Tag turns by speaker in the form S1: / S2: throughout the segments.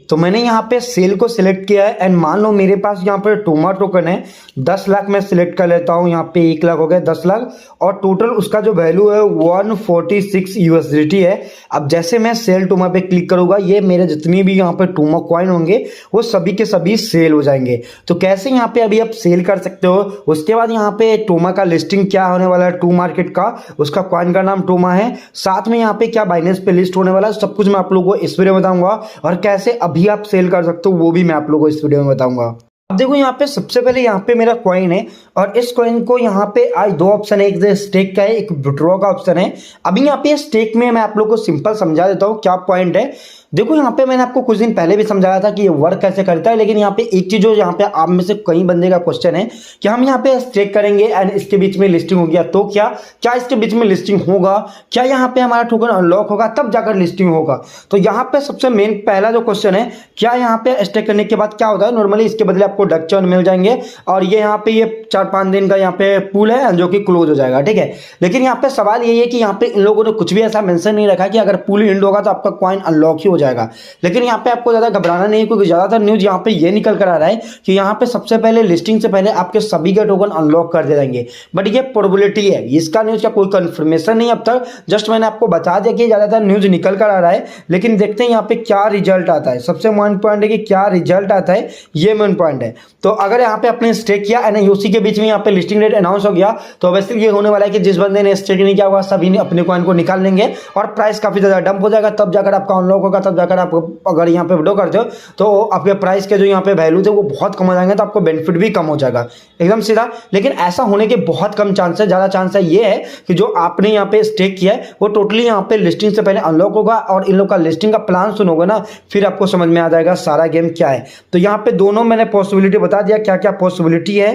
S1: तो मैंने यहाँ पे सेल को सिलेक्ट किया है एंड मान लो मेरे पास यहाँ पे टोमा टोकन है 10 लाख मैं सिलेक्ट कर लेता हूँ। यहाँ पे 1 लाख हो गया 10 लाख और टोटल उसका जो वैल्यू है 146 यूएसडीटी है। अब जैसे मैं सेल टोमा पे क्लिक करूंगा ये मेरे जितनी भी यहाँ पे टोमा कॉइन होंगे वो सभी के सभी सेल हो जाएंगे। तो कैसे यहाँ पे अभी आप सेल कर सकते हो। उसके बाद यहाँ पे टोमा का लिस्टिंग क्या होने वाला है, टू मार्केट का उसका कॉइन का नाम टोमा है, साथ में यहाँ पे क्या बाइनेंस पे लिस्ट होने वाला है, सब कुछ मैं आप लोगों को इस वीडियो में बताऊंगा और कैसे अभी आप सेल कर सकते हो वो भी मैं आप लोगों को इस वीडियो में बताऊंगा। अब देखो यहाँ पे सबसे पहले यहाँ पे मेरा कॉइन है और इस कॉइन को यहाँ पे आज दो ऑप्शन है, एक स्टेक का है एक विड्रॉ का ऑप्शन है। अभी यहाँ पे स्टेक में मैं आप लोगों को सिंपल समझा देता हूँ क्या पॉइंट है। देखो यहाँ पे मैंने आपको कुछ दिन पहले भी समझाया था कि ये वर्क कैसे करता है, लेकिन यहाँ पे एक चीज जो यहाँ पे आप में से कई बंदे का क्वेश्चन है कि हम यहाँ पे स्टेक करेंगे एंड इसके बीच में लिस्टिंग हो गया तो क्या इसके बीच में लिस्टिंग होगा, क्या यहाँ पे हमारा टोकन अनलॉक होगा तब जाकर लिस्टिंग होगा। तो यहाँ पे सबसे मेन पहला जो क्वेश्चन है क्या यहाँ पे स्टेक करने के बाद क्या होता है, नॉर्मली इसके बदले आपको डक चर्न मिल जाएंगे और ये यहाँ पे ये 4-5 दिन का यहाँ पे पूल है जो कि क्लोज हो जाएगा, ठीक है। लेकिन यहाँ पे सवाल यही है कि यहाँ पे इन लोगों ने कुछ भी ऐसा मेंशन नहीं रखा कि अगर पूल एंड होगा तो आपका कॉइन अनलॉक ही हो जाएगा। लेकिन यहाँ पे आपको ज्यादा घबराना नहीं है क्योंकि ज्यादातर न्यूज यहाँ पे ये निकल कर आ रहा है कि यहाँ पे सबसे पहले लिस्टिंग से पहले आपके सभी के टोकन अनलॉक कर दे जाएंगे, बट ये प्रोबेबिलिटी है, इसका न्यूज का कोई कंफर्मेशन नहीं अब तक, जस्ट मैंने आपको बता दिया कि ज्यादातर न्यूज निकल कर आ रहा है। लेकिन देखते हैं यहाँ पे क्या रिजल्ट आता है। सबसे मेन पॉइंट है कि क्या रिजल्ट आता है, ये मेन पॉइंट है। तो अगर यहाँ पे आपने स्टेक किया एंड यूसी के बीच में यहाँ पे लिस्टिंग डेट अनाउंस हो गया तो ऑब्वियसली ये होने वाला है कि जिस बंदे ने स्टेक नहीं किया होगा सभी ने अपने कॉइन को निकाल लेंगे और प्राइस काफी ज्यादा डंप हो जाएगा, तब जाकर आपका अनलॉक होगा, तब जाकर आप अगर यहाँ पे विड्रॉ करते हो तो आपके प्राइस के जो यहाँ पे वैल्यू थे वो बहुत कम हो जाएंगे, तो आपको बेनिफिट भी कम हो जाएगा एकदम सीधा। लेकिन ऐसा होने के बहुत कम चांस है, ज्यादा चांस है ये है कि जो आपने यहाँ पे स्टेक किया है वो टोटली यहाँ पे लिस्टिंग से पहले अनलॉक होगा और इन लोग का लिस्टिंग का प्लान सुनोगे ना फिर आपको समझ में आ जाएगा सारा गेम क्या है। तो यहाँ पे दोनों मैंने पॉसिबिलिटी बता दिया क्या क्या पॉसिबिलिटी है,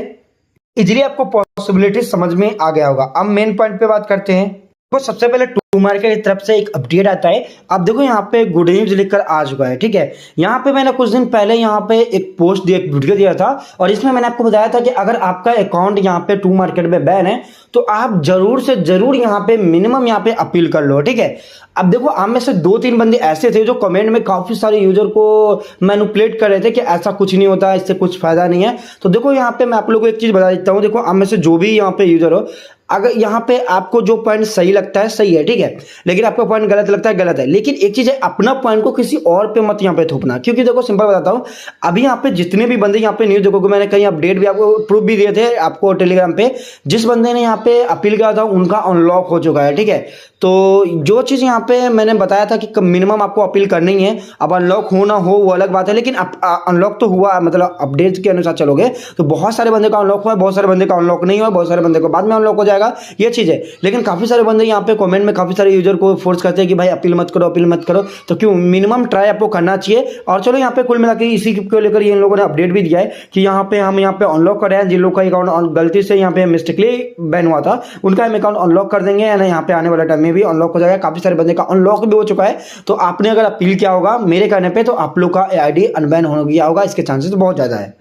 S1: इजीली आपको पॉसिबिलिटी समझ में आ गया होगा। अब मेन पॉइंट पे बात करते हैं। तो सबसे पहले टू मार्केट की तरफ से एक अपडेट आता है। अब देखो यहाँ पे गुड न्यूज लिखकर आ चुका है, ठीक है। यहाँ पे मैंने कुछ दिन पहले यहाँ पे एक पोस्ट दिया, एक वीडियो दिया था और इसमें मैंने आपको बताया था कि अगर आपका अकाउंट यहाँ पे टू मार्केट में बैन है तो आप जरूर से जरूर यहाँ पे मिनिमम यहाँ पे अपील कर लो, ठीक है। अब देखो आप में से 2-3 बंदे ऐसे थे जो कमेंट में काफी सारे यूजर को मैनिपुलेट कर रहे थे कि ऐसा कुछ नहीं होता, इससे कुछ फायदा नहीं है। तो देखो यहाँ पे मैं आप लोगों को एक चीज बता देता हूँ। देखो आप में से जो भी यहाँ पे यूजर हो, अगर यहाँ पे आपको जो पॉइंट सही लगता है सही है, ठीक है, लेकिन आपका पॉइंट गलत लगता है गलत है। लेकिन एक चीज है, अपना पॉइंट को किसी और पे मत यहाँ पे थोपना, क्योंकि देखो सिंपल बताता हूँ, अभी यहाँ पे जितने भी बंदे यहाँ पे न्यूज देखोगे, मैंने कहीं अपडेट भी आपको प्रूफ भी दिए थे आपको टेलीग्राम पे, जिस बंदे ने यहाँ पे अपील किया था उनका अनलॉक हो चुका है, ठीक है। तो जो चीज यहाँ पे मैंने बताया था कि मिनिमम आपको अपील करनी है, अब अनलॉक हो ना हो वो अलग बात है, लेकिन अनलॉक तो हुआ, मतलब अपडेट के अनुसार चलोगे तो बहुत सारे बंदे का अनलॉक हुआ, बहुत सारे बंदे का अनलॉक नहीं हुआ, बहुत सारे बंदे को बाद में अनलॉक हो जाएगा, ये चीज है। लेकिन काफी सारे बंदे यहाँ पे कमेंट में काफी सारे यूजर को फोर्स करते हैं कि भाई अपील मत करो, अपील मत करो। तो क्यों, मिनिमम ट्राई आपको करना चाहिए। और चलो यहाँ पे कुल मिलाकर इसी को लेकर इन लोगों ने अपडेट भी दिया है कि यहाँ पे हम यहाँ पे अनलॉक कर रहे हैं, जिन लोग का अकाउंट गलती से यहाँ पे मिस्टेकली बैन हुआ था उनका हम अकाउंट अनलॉक कर देंगे, यहाँ पे आने वाले टाइम में भी अनलॉक हो जाएगा। काफी सारे बंदे का अनलॉक भी हो चुका है। तो आपने अगर अपील किया होगा मेरे कहने पे तो आप लोग का आईडी अनबैन हो गया होगा, इसके चांसेस बहुत ज्यादा है।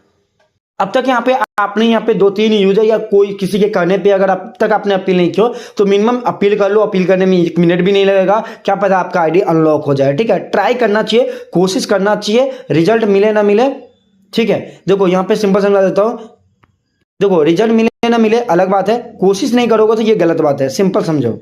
S1: अब तक यहाँ पे आपने यहाँ पे 2-3 यूजर या कोई किसी के कहने पे अगर अब तक आपने अपील नहीं किया तो मिनिमम अपील कर लो। अपील करने में 1 मिनट भी नहीं लगेगा, क्या पता आपका आईडी अनलॉक हो जाए, ठीक है। ट्राई करना चाहिए, कोशिश करना चाहिए, रिजल्ट मिले ना मिले, ठीक है। देखो यहाँ पे सिंपल समझा देता हूँ, देखो रिजल्ट मिले ना मिले अलग बात है, कोशिश नहीं करोगे तो ये गलत बात है, सिंपल समझो।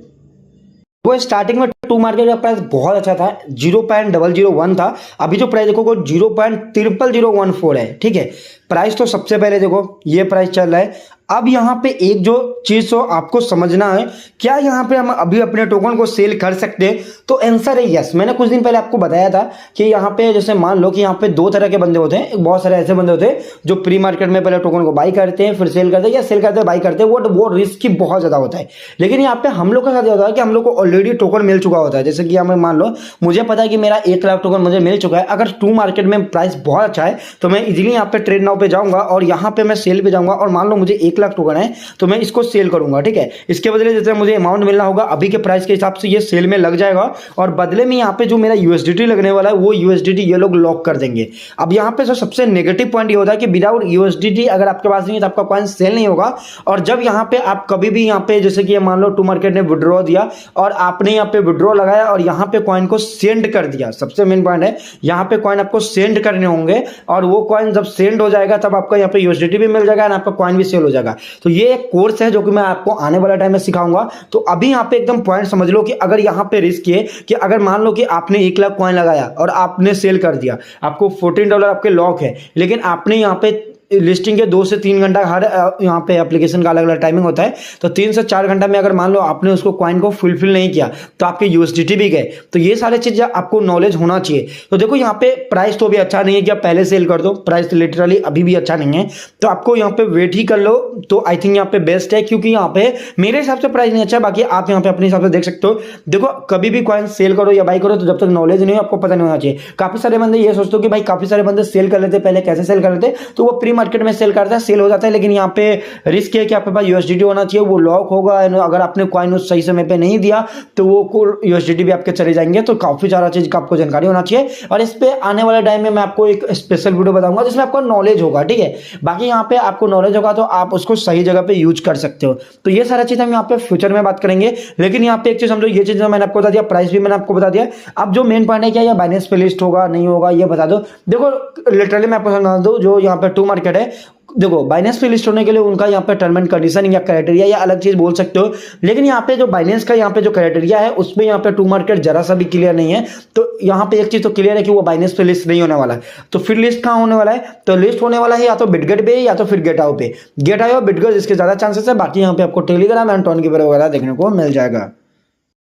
S1: वो स्टार्टिंग में टू मार्केट का प्राइस बहुत अच्छा था, 0.001 था। अभी जो प्राइस देखो 0.00014 है, ठीक है। प्राइस तो सबसे पहले देखो ये प्राइस चल रहा है। अब यहाँ पे एक जो चीज तो आपको समझना है, क्या यहाँ पे हम अभी अपने टोकन को सेल कर सकते हैं? तो आंसर है यस। मैंने कुछ दिन पहले आपको बताया था कि यहाँ पे जैसे मान लो कि यहाँ पे 2 तरह के बंदे होते हैं। बहुत सारे ऐसे बंदे होते हैं जो प्री मार्केट में पहले टोकन को बाई करते हैं फिर सेल करते हैं, या सेल करते हैं बाई करते हैं, वो रिस्क बहुत ज्यादा होता है। लेकिन यहाँ पे हम लोग का साथ होता है कि हम लोग को ऑलरेडी टोकन मिल चुका होता है। जैसे कि हमें मान लो मुझे पता है कि मेरा 1 लाख टोकन मुझे मिल चुका है, अगर टू मार्केट में प्राइस बहुत अच्छा है तो मैं इजीली यहाँ पे ट्रेड नाउ पे जाऊंगा और यहाँ पे मैं सेल पे जाऊंगा और मान लो मुझे 1 1 लाख टोकन है तो मैं इसको सेल करूंगा, ठीक है। इसके बदले जैसे मुझे अमाउंट मिलना होगा अभी के प्राइस के हिसाब से ये सेल में लग जाएगा और बदले में यहाँ पे जो मेरा यूएसडीटी लगने वाला है वो यूएसडीटी ये लोग लॉक कर देंगे। अब यहाँ पे जो सबसे नेगेटिव पॉइंट ये होता है कि विदाउट यूएसडीटी अगर आपके पास नहीं है तो आपका कॉइन सेल नहीं होगा। और जब यहाँ पे आप कभी भी यहाँ पे जैसे कि मान लो टू मार्केट ने विड्रॉ दिया और आपने यहाँ पे विड्रॉ लगाया और यहाँ पे कॉइन को सेंड कर दिया, सबसे मेन पॉइंट है यहाँ पे कॉइन आपको सेंड करने होंगे और वो कॉइन जब सेंड हो जाएगा तब आपको यहाँ पे यूएसडीटी भी मिल जाएगा और आपका कॉइन भी सेल हो जाएगा। तो ये एक कोर्स है जो कि मैं आपको आने वाला टाइम में सिखाऊंगा। तो अभी यहाँ पे एकदम पॉइंट समझ लो कि अगर यहाँ पे रिस्क है कि अगर मान लो कि आपने 1 लाख कॉइन लगाया और आपने सेल कर दिया, आपको $14 आपके लॉक है, लेकिन आपने यहाँ पे लिस्टिंग के 2 से 3 घंटा हर यहाँ पे एप्लीकेशन का अलग अलग टाइमिंग होता है, तो 3 से 4 घंटा में अगर मान लो आपने उसको कॉइन को फुलफिल नहीं किया तो आपके यूएसडीटी भी गए। तो ये सारी चीज़ें आपको नॉलेज होना चाहिए। तो देखो यहाँ पे प्राइस तो अभी अच्छा नहीं है कि आप पहले सेल कर दो, प्राइस लिटरली अभी भी अच्छा नहीं है, तो आपको यहाँ पे वेट ही कर लो तो आई थिंक यहाँ पे बेस्ट है, क्योंकि यहाँ पे मेरे हिसाब से प्राइस नहीं अच्छा है। बाकी आप यहाँ पे अपने हिसाब से देख सकते हो। देखो कभी भी कॉइन सेल करो या बाई करो तो जब तक नॉलेज नहीं हो आपको पता नहीं होना चाहिए। काफी सारे बंदे ये सोचते हो कि भाई काफी सारे बंदे सेल कर लेते, पहले कैसे सेल कर लेते, तो वो प्री मार्केट में सेल करता है, सेल हो जाता है, लेकिन यहाँ पे रिस्क है कि आपके पास यूएसडीटी होना चाहिए, वो लॉक होगा, अगर आपने कॉइन उस सही समय पे नहीं दिया तो वो यूएसडीटी भी आपके चले जाएंगे। तो काफी सारा चीज का आपको जानकारी होना चाहिए और इस पे आने वाले टाइम में मैं आपको एक स्पेशल वीडियो बताऊंगा जिसमें आपको नॉलेज होगा, ठीक है। बाकी यहाँ पे आपको नॉलेज होगा तो आप उसको सही जगह पे यूज कर सकते हो। तो ये सारा चीज हम यहाँ पे फ्यूचर में बात करेंगे, लेकिन यहाँ पे एक चीज समझो, ये चीज मैंने आपको बता दिया, प्राइस भी मैंने आपको बता दिया। अब जो मेन पॉइंट है क्या, ये बाइनेंस पे लिस्ट होगा नहीं होगा ये बता दो। देखो लिटरली मैं आपको समझा दूं, जो यहाँ पे टू मार्केट है, देखो बाइनेंस पे लिस्ट होने के लिए उनका यहाँ पे टर्म एंड कंडीशन या क्राइटेरिया या अलग चीज बोल सकते हो, लेकिन यहाँ पे जो बाइनेंस का यहाँ पे जो क्राइटेरिया है उसमें यहाँ पे टू मार्केट जरा सा भी क्लियर नहीं है। तो यहाँ पे एक चीज तो क्लियर है कि वो बाइनेंस पे लिस्ट नहीं होने वाला है। तो फिर लिस्ट कहाँ होने वाला है, तो लिस्ट होने वाला है या तो बिटगेट पे या तो फिर गेटआओ पे। गेटआओ बिटगेट इसके ज्यादा चांसेस है, बाकी यहाँ पे आपको टेलीग्राम एंड टॉन की वगैरह देखने को मिल जाएगा।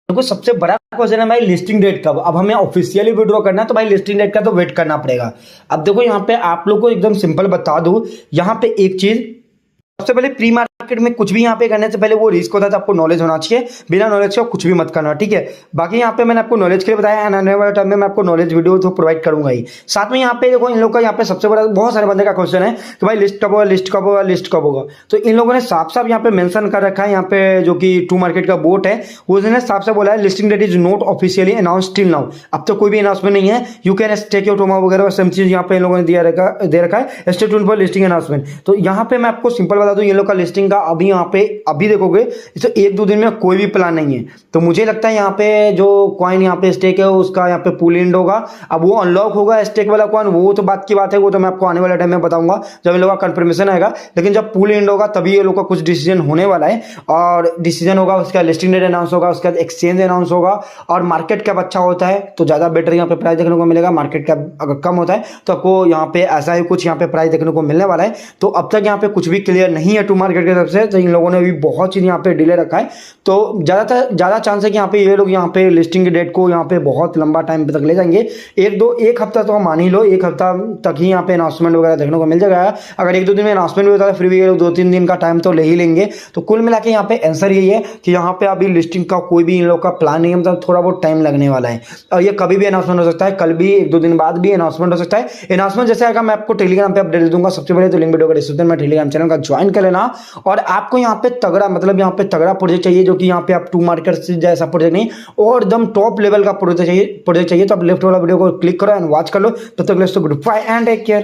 S1: देखो सबसे बड़ा क्वेश्चन है भाई लिस्टिंग डेट कब। अब हमें ऑफिशियली विड्रॉ करना है तो भाई लिस्टिंग डेट का तो वेट करना पड़ेगा। अब देखो यहाँ पे आप लोग को एकदम सिंपल बता दूं, यहाँ पे एक चीज, सबसे पहले प्री मार्केट में कुछ भी यहाँ पे करने से पहले वो रिस्क होता है, तो आपको नॉलेज होना चाहिए, बिना नॉलेज के कुछ भी मत करना, ठीक है। बाकी यहाँ पे मैंने आपको नॉलेज के लिए बताया, आने वाले टाइम में मैं आपको नॉलेज वीडियो तो प्रोवाइड करूंगा ही। साथ में यहाँ पे देखो इन लोग का यहाँ पे सबसे बड़ा बहुत सारे बंदे का क्वेश्चन है कि भाई लिस्ट कब होगा, लिस्ट कब होगा, लिस्ट कब होगा। तो इन लोगों ने साफ साफ यहाँ पे मेंशन कर रखा है, यहाँ पे जो कि टू मार्केट का बोट है उसने साफ साफ बोला है listing date is not officially announce till now. अब तो कोई भी अनाउंसमेंट नहीं है, you can stake your Toma वगैरह सेम चीज यहाँ पे इन लोगों ने दे रखा है, stay tuned for listing announcement. तो यहाँ पे मैं आपको सिंपल बता दूं, ये लोग का लिस्टिंग का अभी यहाँ पे अभी देखोगे इसे 1-2 दिन में कोई भी प्लान नहीं है। तो मुझे लगता है यहाँ पे जो कॉइन यहाँ पे स्टेक है उसका यहाँ पे पूल एंड होगा। अब वो अनलॉक होगा स्टेक वाला कॉइन, वो तो बात की बात है, वो तो मैं आपको आने वाले टाइम में बताऊंगा जब इन लोगों का कंफर्मेशन आएगा। लेकिन जब पूल एंड होगा तभी ये लोग का कुछ डिसीजन होने वाला है, और डिसीजन होगा उसका लिस्टिंग डेट अनाउंस होगा, उसके बाद एक्सचेंज अनाउंस होगा। और मार्केट कैप अच्छा होता है तो ज्यादा बेटर यहाँ पे प्राइस देखने को मिलेगा, मार्केट कैप अगर कम होता है तो आपको यहाँ पे ऐसा ही कुछ यहाँ पे प्राइस देखने को मिलने वाला है। तो अब तक यहाँ पे कुछ भी क्लियर नहीं है टू मार्केट की तरफ से, तो इन लोगों ने भी बहुत चीज यहाँ पे डिले रखा है। तो ज्यादा चांस है कि यहाँ पे ये लोग यहाँ पे लिस्टिंग की डेट को यहाँ पे बहुत लंबा टाइम तक ले जाएंगे। एक हफ्ता तो मान ही लो, एक हफ्ता तक ही यहाँ पे अनाउंसमेंट वगैरह देखने को मिल जाएगा। अगर 1-2 दिन में अनाउंसमेंट भी होता है फिर भी ये लोग 2-3 दिन का टाइम तो ले ही लेंगे। तो कुल मिला के यहाँ पे आंसर यही है कि यहाँ पे अभी लिस्टिंग का कोई भी इन लोग का प्लान नहीं है, मतलब थोड़ा बहुत टाइम लगने वाला है। और ये कभी भी अनाउंसमेंट हो सकता है, कल भी 1-2 दिन बाद भी अनाउंसमेंट हो सकता है। अनाउंसमेंट जैसे आएगा मैं आपको टेलीग्राम पे अपडेट दूंगा सबसे पहले, तो लिंक वीडियो का डिस्क्रिप्शन में टेलीग्राम चैनल का ज्वाइन कर लेना। और आपको यहाँ पे तगड़ा, मतलब यहाँ पे तगड़ा प्रोजेक्ट चाहिए जो कि यहाँ पे आप टू मार्केट से जैसा प्रोजेक्ट नहीं और एकदम टॉप लेवल का प्रोजेक्ट चाहिए तो आप लेफ्ट वाला वीडियो को क्लिक करो एंड वॉच कर लो। तब तक goodbye and take care.